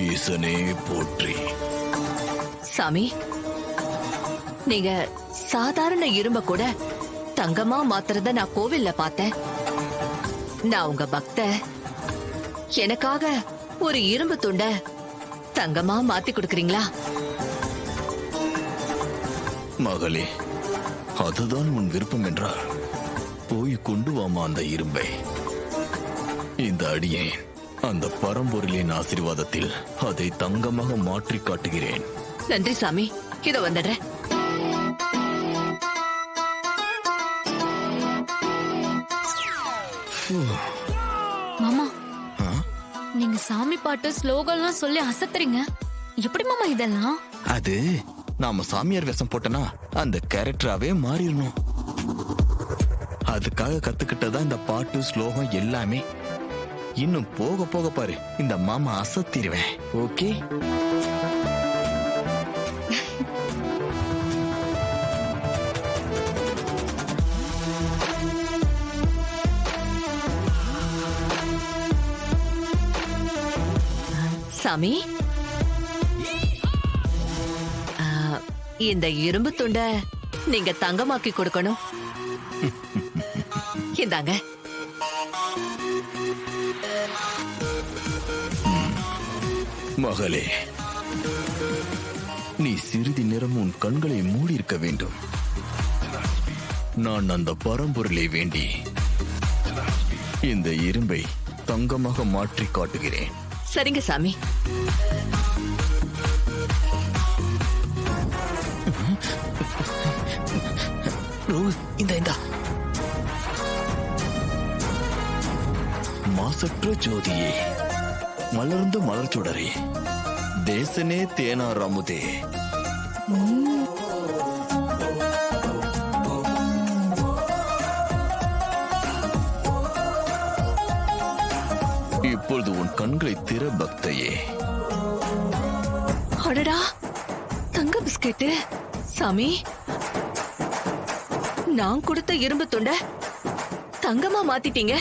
ஈசனே போற்றி. சாமி, நீங்க சாதாரண இரும்ப கூட தங்கமா மாத்துறத நான் கோவில்ல பார்த்தேன். நான் உங்க பக்த. எனக்காக ஒரு இரும்பு துண்ட தங்கமா மாத்தி கொடுக்கறீங்களா? மகளே, அதுதான் உன் விருப்பம் என்றால் போய் கொண்டு வாமா அந்த இரும்பை. இந்த அடியேன் அந்த பரம்பொருளின் ஆசீர்வாதத்தில் அதை தங்கமாக மாற்றி காட்டுகிறேன். நன்றி சாமி, இதோ வந்துடுறேன். மாமா, நீங்க சாமி பாட்டு ஸ்லோகம்லாம் சொல்லி அசத்துறீங்க. எப்படி மாமா இதெல்லாம்? அது நாம சாமியார் வேஷம் போட்டனா அந்த கேரக்டராவே மாறிடணும். அதுக்காக கத்துக்கிட்டதா இந்த பாட்டு ஸ்லோகம் எல்லாமே. இன்னும் போக போக பாரு, இந்த மாமா அசத்திடுவேன். ஓகே? சாமி, இந்த இரும்பு துண்ட நீங்க தங்கமாக்கி கொடுக்கணும். இந்தாங்க. மகளே, நீ சிறிது நேரம் உன் கண்களை மூடி இருக்க வேண்டும். நான் அந்த பரம்பொருளை வேண்டி இந்த இரும்பை தங்கமாக மாற்றி காட்டுகிறேன். சரிங்க சாமி. இந்த மாசற்ற ஜோதியே, மலர்ந்த மலர் சுடரே, தேசனே தேனார் அமுதே, இப்பொழுது உன் கண்களை திற பக்தையே. அடடா, தங்க பிஸ்கெட்டு. சாமி, நான் கொடுத்த இரும்பு துண்ட தங்கமா மாத்திட்டீங்க.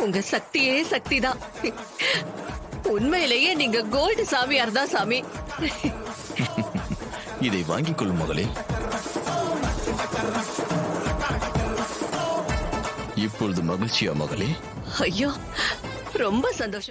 உங்க சக்தியே சக்திதான். உண்மையிலேயே நீங்க கோல்டு சாமியார் தான் சாமி. இதை வாங்கிக் கொள்ளும் மகளே. இப்பொழுது மகிழ்ச்சியா மகளே? ஐயோ, ரொம்ப சந்தோஷம்.